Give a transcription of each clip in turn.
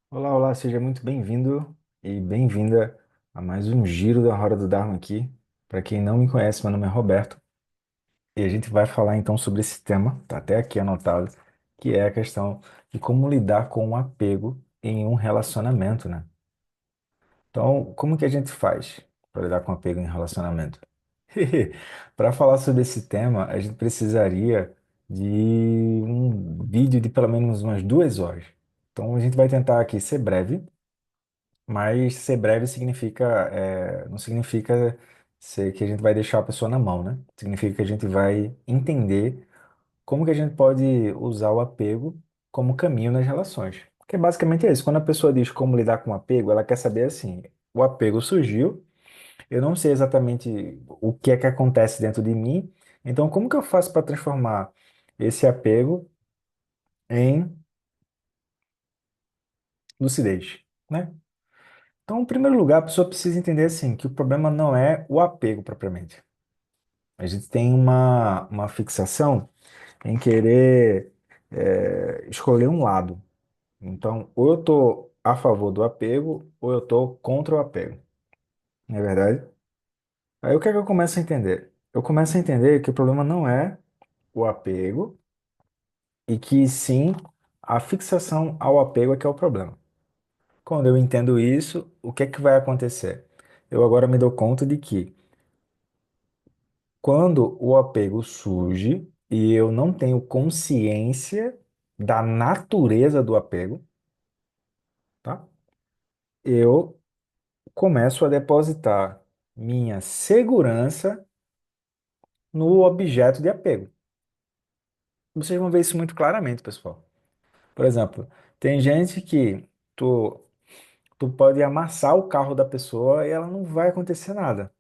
Olá, olá, seja muito bem-vindo e bem-vinda a mais um Giro da Roda do Dharma aqui. Para quem não me conhece, meu nome é Roberto e a gente vai falar então sobre esse tema, tá até aqui anotado, que é a questão de como lidar com o apego em um relacionamento, né? Então, como que a gente faz para lidar com apego em relacionamento? Para falar sobre esse tema, a gente precisaria de um vídeo de pelo menos umas 2 horas. Então, a gente vai tentar aqui ser breve. Mas ser breve significa, não significa ser que a gente vai deixar a pessoa na mão, né? Significa que a gente vai entender como que a gente pode usar o apego como caminho nas relações. Porque basicamente é isso. Quando a pessoa diz como lidar com o apego, ela quer saber assim, o apego surgiu, eu não sei exatamente o que é que acontece dentro de mim, então como que eu faço para transformar esse apego em lucidez, né? Então, em primeiro lugar, a pessoa precisa entender assim que o problema não é o apego propriamente. A gente tem uma fixação em querer escolher um lado. Então, ou eu estou a favor do apego, ou eu estou contra o apego. Não é verdade? Aí o que é que eu começo a entender? Eu começo a entender que o problema não é o apego, e que sim a fixação ao apego é que é o problema. Quando eu entendo isso, o que é que vai acontecer? Eu agora me dou conta de que quando o apego surge e eu não tenho consciência da natureza do apego, tá? Eu começo a depositar minha segurança no objeto de apego. Vocês vão ver isso muito claramente, pessoal. Por exemplo, tem gente que tu pode amassar o carro da pessoa e ela não vai acontecer nada.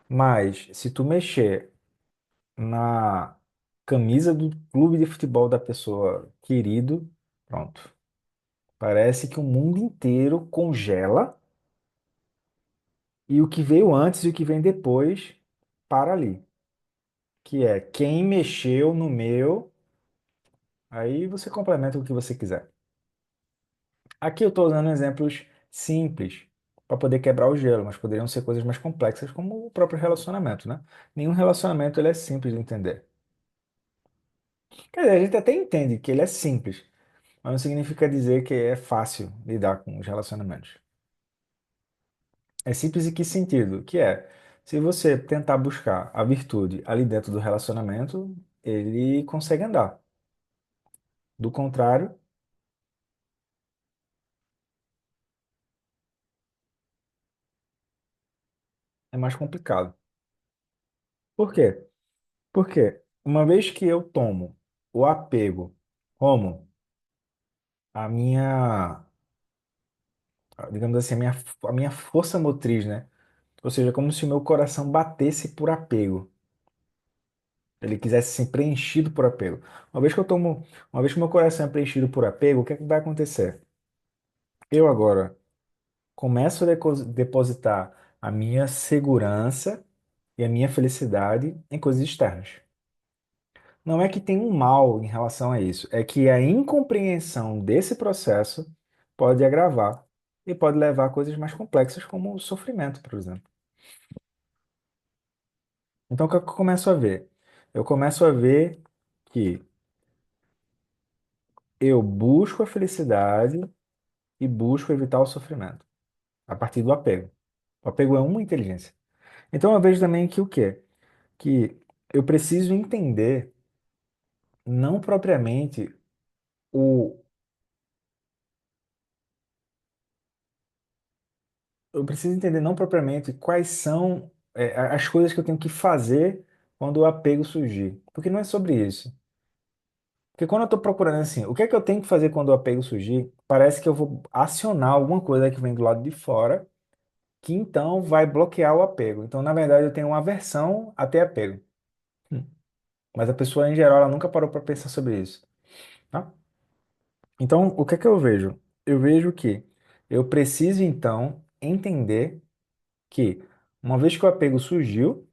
Mas se tu mexer na camisa do clube de futebol da pessoa querido, pronto. Parece que o mundo inteiro congela e o que veio antes e o que vem depois para ali. Que é quem mexeu no meu, aí você complementa o que você quiser. Aqui eu estou usando exemplos simples para poder quebrar o gelo, mas poderiam ser coisas mais complexas, como o próprio relacionamento, né? Nenhum relacionamento ele é simples de entender. Quer dizer, a gente até entende que ele é simples, mas não significa dizer que é fácil lidar com os relacionamentos. É simples em que sentido? Que é, se você tentar buscar a virtude ali dentro do relacionamento, ele consegue andar. Do contrário, é mais complicado. Por quê? Porque uma vez que eu tomo o apego como a minha, digamos assim, a minha força motriz, né? Ou seja, como se o meu coração batesse por apego. Ele quisesse ser preenchido por apego. Uma vez que meu coração é preenchido por apego, o que é que vai acontecer? Eu agora começo a depositar a minha segurança e a minha felicidade em coisas externas. Não é que tem um mal em relação a isso, é que a incompreensão desse processo pode agravar e pode levar a coisas mais complexas, como o sofrimento, por exemplo. Então, o que é que eu começo a ver? Eu começo a ver que eu busco a felicidade e busco evitar o sofrimento, a partir do apego. O apego é uma inteligência. Então, eu vejo também que o quê? Que eu preciso entender não propriamente o eu preciso entender não propriamente quais são as coisas que eu tenho que fazer quando o apego surgir, porque não é sobre isso. Porque quando eu estou procurando assim, o que é que eu tenho que fazer quando o apego surgir? Parece que eu vou acionar alguma coisa que vem do lado de fora, que então vai bloquear o apego. Então, na verdade, eu tenho uma aversão a ter apego. Hum. Mas a pessoa, em geral, ela nunca parou para pensar sobre isso, tá? Então, o que é que eu vejo? Eu vejo que eu preciso, então, entender que, uma vez que o apego surgiu,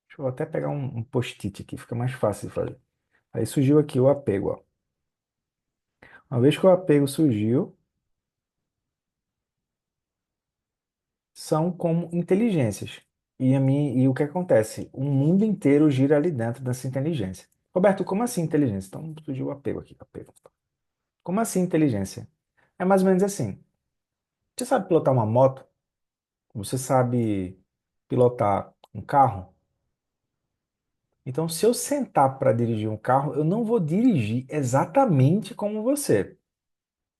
deixa eu até pegar um post-it aqui, fica mais fácil de fazer. Aí surgiu aqui o apego, ó. Uma vez que o apego surgiu, são como inteligências. E o que acontece? O mundo inteiro gira ali dentro dessa inteligência. Roberto, como assim inteligência? Então surgiu o apego aqui, apego. Como assim inteligência? É mais ou menos assim. Você sabe pilotar uma moto? Você sabe pilotar um carro? Então, se eu sentar para dirigir um carro, eu não vou dirigir exatamente como você.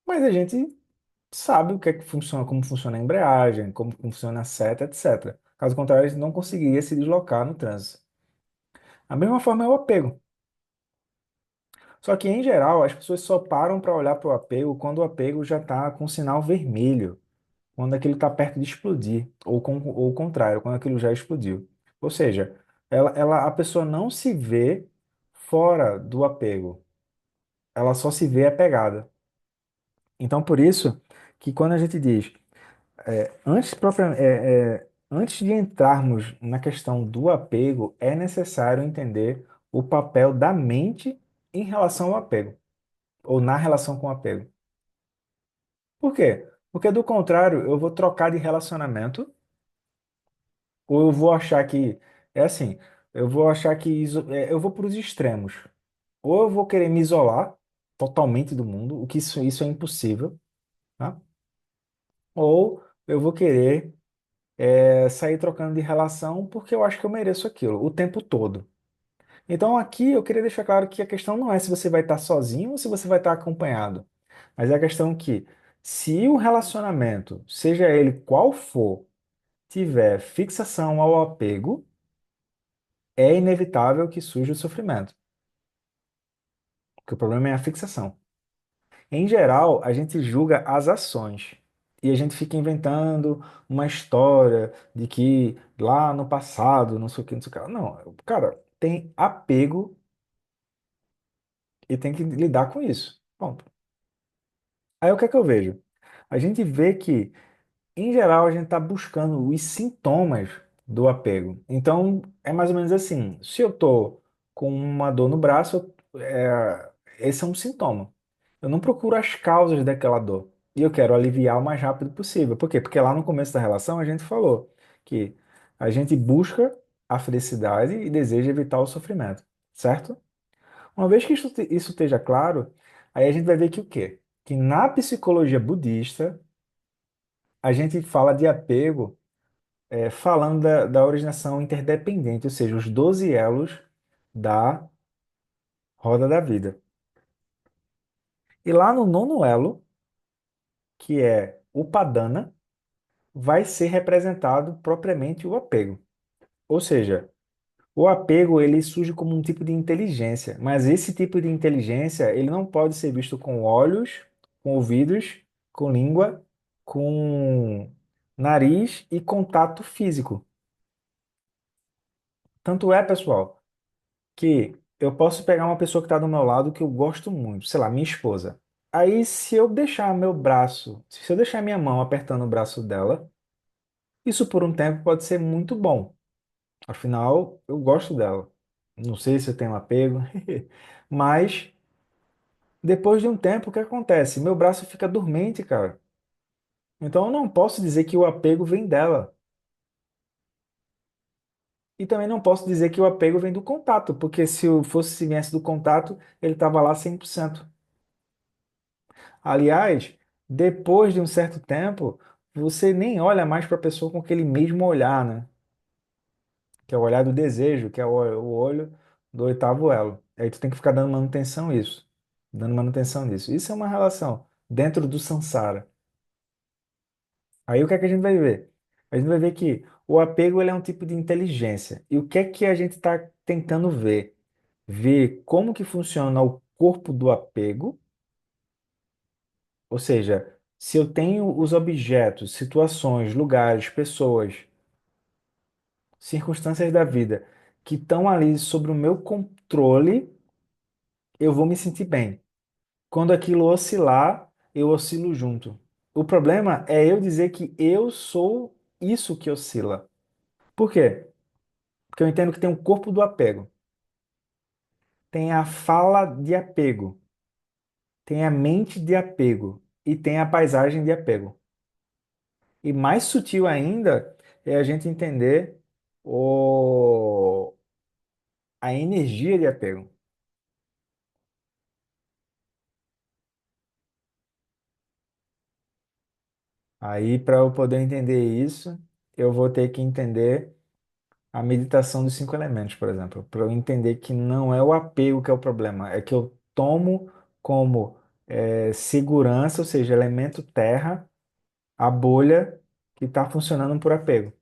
Mas a gente sabe o que é que funciona, como funciona a embreagem, como funciona a seta, etc. Caso contrário, a gente não conseguiria se deslocar no trânsito. A mesma forma é o apego. Só que, em geral, as pessoas só param para olhar para o apego quando o apego já está com sinal vermelho, quando aquilo está perto de explodir, ou o contrário, quando aquilo já explodiu. Ou seja, a pessoa não se vê fora do apego, ela só se vê apegada. Então, por isso que quando a gente diz, antes de entrarmos na questão do apego, é necessário entender o papel da mente em relação ao apego, ou na relação com o apego. Por quê? Porque do contrário, eu vou trocar de relacionamento, ou eu vou achar que, é assim, eu vou achar que eu vou para os extremos. Ou eu vou querer me isolar totalmente do mundo, o que isso é impossível, tá? Ou eu vou querer sair trocando de relação porque eu acho que eu mereço aquilo o tempo todo. Então aqui eu queria deixar claro que a questão não é se você vai estar sozinho ou se você vai estar acompanhado, mas é a questão que se o relacionamento, seja ele qual for, tiver fixação ao apego, é inevitável que surja o sofrimento, porque o problema é a fixação. Em geral, a gente julga as ações e a gente fica inventando uma história de que lá no passado, não sei o que, não sei o que. Não, cara, tem apego e tem que lidar com isso. Ponto. Aí o que é que eu vejo? A gente vê que, em geral, a gente está buscando os sintomas do apego. Então, é mais ou menos assim: se eu tô com uma dor no braço, esse é um sintoma. Eu não procuro as causas daquela dor. E eu quero aliviar o mais rápido possível. Por quê? Porque lá no começo da relação a gente falou que a gente busca a felicidade e deseja evitar o sofrimento, certo? Uma vez que isso esteja claro, aí a gente vai ver que o quê? Que na psicologia budista, a gente fala de apego, falando da originação interdependente, ou seja, os 12 elos da roda da vida. E lá no nono elo, que é o Padana, vai ser representado propriamente o apego. Ou seja, o apego ele surge como um tipo de inteligência, mas esse tipo de inteligência ele não pode ser visto com olhos, com ouvidos, com língua, com nariz e contato físico. Tanto é, pessoal, que eu posso pegar uma pessoa que está do meu lado que eu gosto muito, sei lá, minha esposa. Aí, se eu deixar meu braço, se eu deixar minha mão apertando o braço dela, isso por um tempo pode ser muito bom. Afinal, eu gosto dela. Não sei se eu tenho apego, mas depois de um tempo, o que acontece? Meu braço fica dormente, cara. Então eu não posso dizer que o apego vem dela. E também não posso dizer que o apego vem do contato, porque se viesse do contato, ele estava lá 100%. Aliás, depois de um certo tempo, você nem olha mais para a pessoa com aquele mesmo olhar, né? Que é o olhar do desejo, que é o olho do oitavo elo. Aí tu tem que ficar dando manutenção a isso, dando manutenção nisso. Isso é uma relação dentro do samsara. Aí o que é que a gente vai ver? A gente vai ver que o apego ele é um tipo de inteligência. E o que é que a gente está tentando ver? Ver como que funciona o corpo do apego, ou seja, se eu tenho os objetos, situações, lugares, pessoas, circunstâncias da vida que estão ali sob o meu controle, eu vou me sentir bem. Quando aquilo oscilar, eu oscilo junto. O problema é eu dizer que eu sou isso que oscila. Por quê? Porque eu entendo que tem um corpo do apego, tem a fala de apego, tem a mente de apego e tem a paisagem de apego. E mais sutil ainda é a gente entender a energia de apego. Aí, para eu poder entender isso, eu vou ter que entender a meditação dos cinco elementos, por exemplo, para eu entender que não é o apego que é o problema, é que eu tomo como segurança, ou seja, elemento terra, a bolha que está funcionando por apego.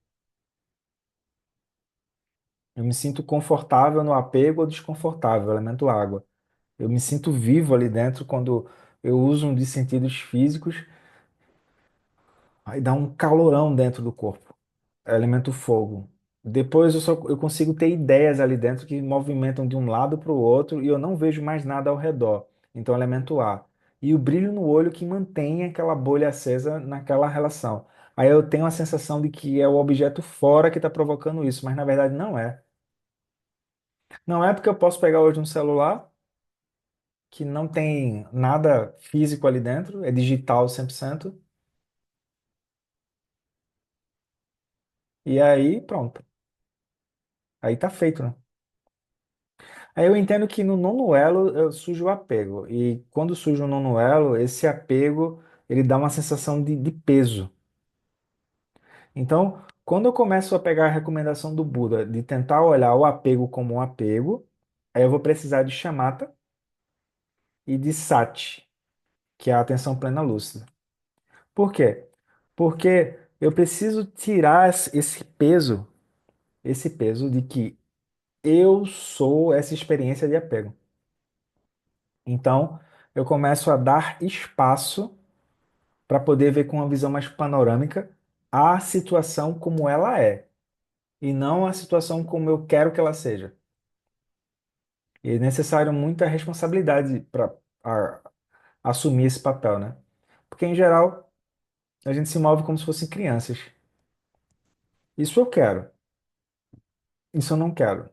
Eu me sinto confortável no apego ou desconfortável, elemento água. Eu me sinto vivo ali dentro quando eu uso um de sentidos físicos, aí dá um calorão dentro do corpo. É elemento fogo. Depois eu consigo ter ideias ali dentro que movimentam de um lado para o outro e eu não vejo mais nada ao redor. Então, elemento ar. E o brilho no olho que mantém aquela bolha acesa naquela relação. Aí eu tenho a sensação de que é o objeto fora que está provocando isso, mas na verdade não é. Não é porque eu posso pegar hoje um celular que não tem nada físico ali dentro, é digital 100%, e aí pronto. Aí tá feito, né? Aí eu entendo que no nono elo surge o apego. E quando surge o nono elo, esse apego, ele dá uma sensação de peso. Então, quando eu começo a pegar a recomendação do Buda de tentar olhar o apego como um apego, aí eu vou precisar de shamatha e de sati, que é a atenção plena lúcida. Por quê? Porque eu preciso tirar esse peso de que eu sou essa experiência de apego. Então, eu começo a dar espaço para poder ver com uma visão mais panorâmica a situação como ela é e não a situação como eu quero que ela seja. E é necessário muita responsabilidade para assumir esse papel, né? Porque, em geral, a gente se move como se fossem crianças. Isso eu quero, isso eu não quero.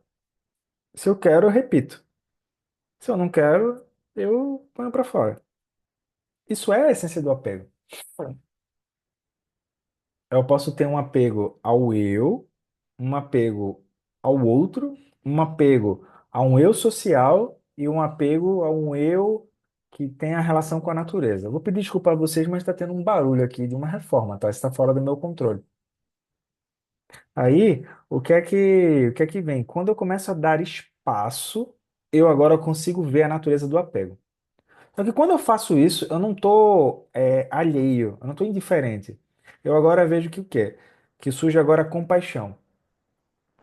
Se eu quero, eu repito. Se eu não quero, eu ponho para fora. Isso é a essência do apego. Eu posso ter um apego ao eu, um apego ao outro, um apego a um eu social e um apego a um eu que tem a relação com a natureza. Eu vou pedir desculpa a vocês, mas está tendo um barulho aqui de uma reforma, tá? Está fora do meu controle. Aí, o que é que vem? Quando eu começo a dar espaço, eu agora consigo ver a natureza do apego. Só que quando eu faço isso, eu não estou alheio, eu não estou indiferente. Eu agora vejo que o quê? Que surge agora a compaixão.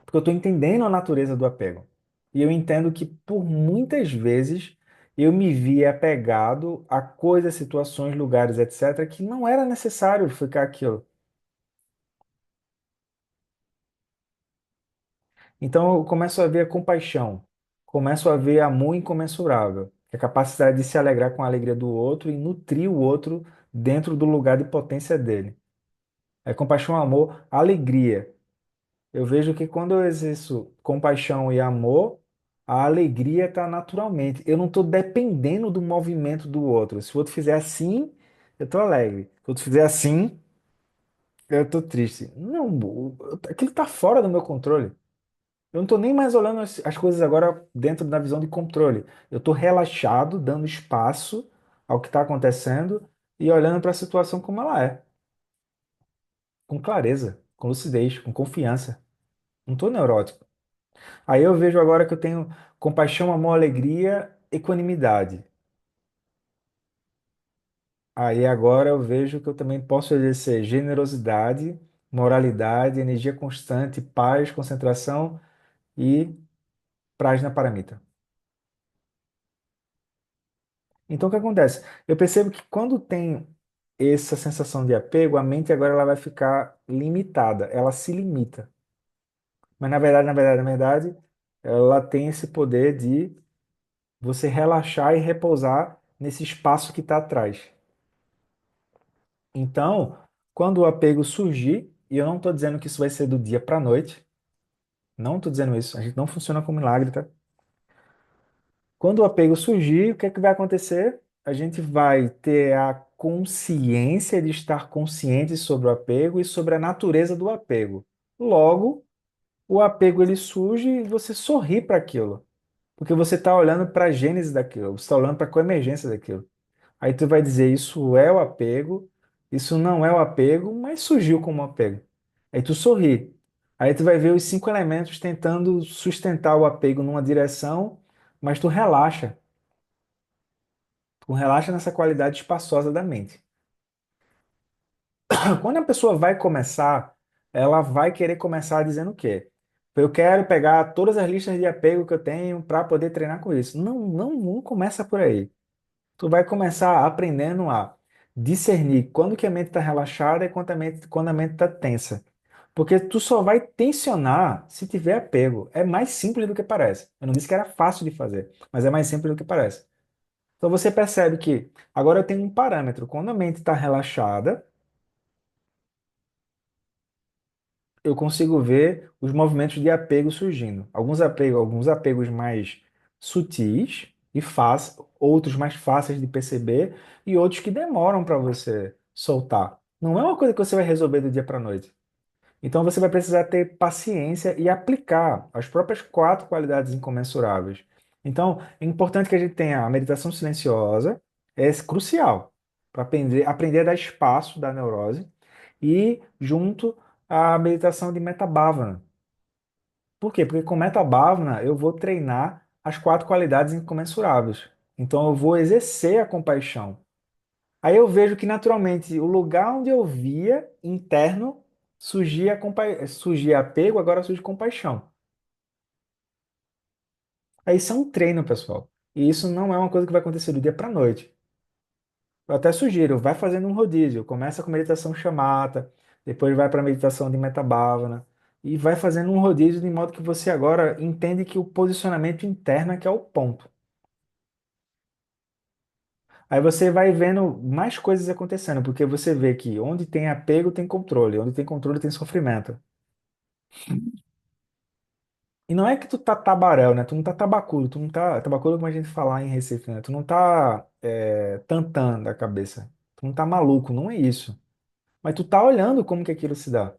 Porque eu estou entendendo a natureza do apego. E eu entendo que por muitas vezes eu me via apegado a coisas, situações, lugares, etc., que não era necessário ficar aquilo. Então eu começo a ver a compaixão, começo a ver amor incomensurável, que é a capacidade de se alegrar com a alegria do outro e nutrir o outro dentro do lugar de potência dele. É compaixão, amor, alegria. Eu vejo que quando eu exerço compaixão e amor, a alegria está naturalmente. Eu não estou dependendo do movimento do outro. Se o outro fizer assim, eu estou alegre. Se o outro fizer assim, eu estou triste. Não, aquilo está fora do meu controle. Eu não estou nem mais olhando as coisas agora dentro da visão de controle. Eu estou relaxado, dando espaço ao que está acontecendo e olhando para a situação como ela é, com clareza, com lucidez, com confiança. Não estou neurótico. Aí eu vejo agora que eu tenho compaixão, amor, alegria, equanimidade. Aí agora eu vejo que eu também posso exercer generosidade, moralidade, energia constante, paz, concentração e prajna paramita. Então o que acontece? Eu percebo que quando tem essa sensação de apego, a mente agora ela vai ficar limitada, ela se limita. Mas na verdade, ela tem esse poder de você relaxar e repousar nesse espaço que está atrás. Então, quando o apego surgir, e eu não estou dizendo que isso vai ser do dia para a noite, não estou dizendo isso, a gente não funciona como milagre, tá? Quando o apego surgir, o que é que vai acontecer? a gente vai ter a consciência de estar consciente sobre o apego e sobre a natureza do apego. Logo, o apego ele surge e você sorri para aquilo, porque você está olhando para a gênese daquilo, você está olhando para a coemergência daquilo. Aí tu vai dizer, isso é o apego, isso não é o apego, mas surgiu como apego. Aí tu sorri. Aí tu vai ver os cinco elementos tentando sustentar o apego numa direção, mas tu relaxa nessa qualidade espaçosa da mente. Quando a pessoa vai começar, ela vai querer começar dizendo o quê? Eu quero pegar todas as listas de apego que eu tenho para poder treinar com isso. Não, não, não começa por aí. Tu vai começar aprendendo a discernir quando que a mente está relaxada e quando a mente está tensa. Porque tu só vai tensionar se tiver apego. É mais simples do que parece. Eu não disse que era fácil de fazer, mas é mais simples do que parece. Então você percebe que agora eu tenho um parâmetro. Quando a mente está relaxada, eu consigo ver os movimentos de apego surgindo. Alguns apegos mais sutis e fáceis, outros mais fáceis de perceber e outros que demoram para você soltar. Não é uma coisa que você vai resolver do dia para a noite. Então você vai precisar ter paciência e aplicar as próprias quatro qualidades incomensuráveis. Então, é importante que a gente tenha a meditação silenciosa, é crucial para aprender a dar espaço da neurose e junto à meditação de Metabhavana. Por quê? Porque com Metabhavana eu vou treinar as quatro qualidades incomensuráveis. Então eu vou exercer a compaixão. Aí eu vejo que naturalmente o lugar onde eu via interno surgia apego, agora surge compaixão. Aí isso é um treino, pessoal. E isso não é uma coisa que vai acontecer do dia para a noite. Eu até sugiro, vai fazendo um rodízio. Começa com meditação chamata, depois vai para meditação de Metabhavana e vai fazendo um rodízio de modo que você agora entende que o posicionamento interno é que é o ponto. Aí você vai vendo mais coisas acontecendo, porque você vê que onde tem apego tem controle, onde tem controle tem sofrimento. E não é que tu tá tabaréu, né? Tu não tá tabacudo, tu não tá. Tabacudo é como a gente fala em Recife, né? Tu não tá tantã da cabeça. Tu não tá maluco, não é isso. Mas tu tá olhando como que aquilo se dá.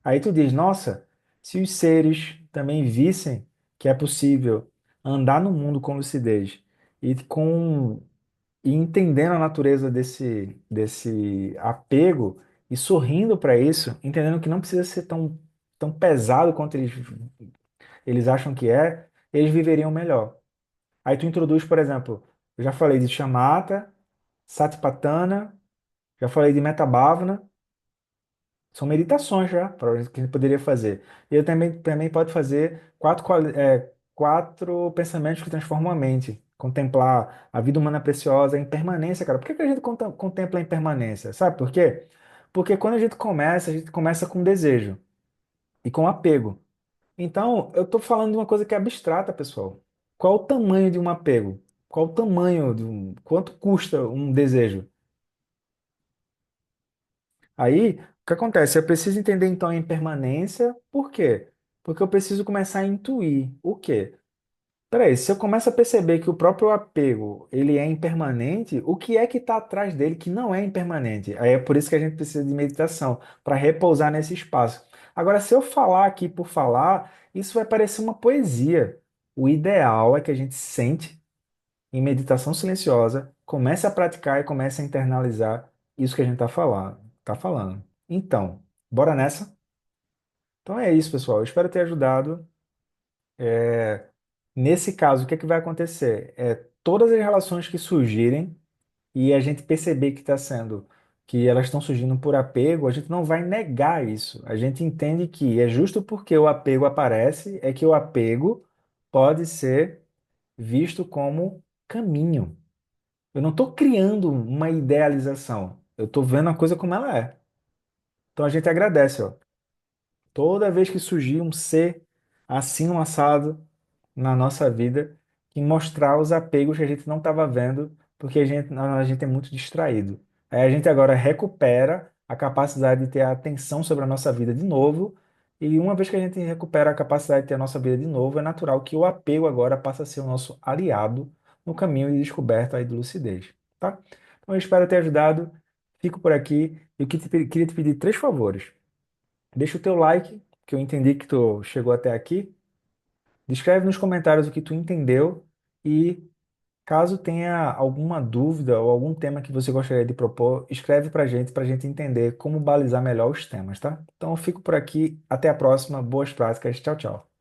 Aí tu diz, nossa, se os seres também vissem que é possível andar no mundo com lucidez e entendendo a natureza desse apego e sorrindo para isso, entendendo que não precisa ser tão pesado quanto eles acham que é, eles viveriam melhor. Aí tu introduz, por exemplo, eu já falei de Shamatha, Satipatthana, já falei de Metabhavana, são meditações já, que a gente poderia fazer. E eu também pode fazer quatro pensamentos que transformam a mente. Contemplar a vida humana preciosa, a impermanência, cara. Por que que a gente contempla a impermanência? Sabe por quê? Porque quando a gente começa com desejo e com apego. Então, eu estou falando de uma coisa que é abstrata, pessoal. Qual o tamanho de um apego? Qual o tamanho quanto custa um desejo? Aí, o que acontece? Eu preciso entender então a impermanência. Por quê? Porque eu preciso começar a intuir o quê? Peraí, se eu começo a perceber que o próprio apego, ele é impermanente, o que é que está atrás dele que não é impermanente? Aí é por isso que a gente precisa de meditação, para repousar nesse espaço. Agora, se eu falar aqui por falar, isso vai parecer uma poesia. O ideal é que a gente sente em meditação silenciosa, comece a praticar e comece a internalizar isso que a gente está falando, tá falando. Então, bora nessa? Então é isso, pessoal. Eu espero ter ajudado. É, Nesse caso, o que é que vai acontecer? Todas as relações que surgirem e a gente perceber que elas estão surgindo por apego, a gente não vai negar isso. A gente entende que é justo porque o apego aparece, é que o apego pode ser visto como caminho. Eu não estou criando uma idealização. Eu estou vendo a coisa como ela é. Então a gente agradece, ó. Toda vez que surgir um ser assim, um assado na nossa vida, que mostrar os apegos que a gente não estava vendo, porque a gente é muito distraído. Aí a gente agora recupera a capacidade de ter a atenção sobre a nossa vida de novo. E uma vez que a gente recupera a capacidade de ter a nossa vida de novo, é natural que o apego agora passe a ser o nosso aliado no caminho de descoberta aí de lucidez, tá? Então eu espero ter ajudado. Fico por aqui. Queria te pedir três favores. Deixa o teu like, que eu entendi que tu chegou até aqui. Escreve nos comentários o que tu entendeu e caso tenha alguma dúvida ou algum tema que você gostaria de propor, escreve para a gente entender como balizar melhor os temas, tá? Então eu fico por aqui. Até a próxima. Boas práticas. Tchau, tchau.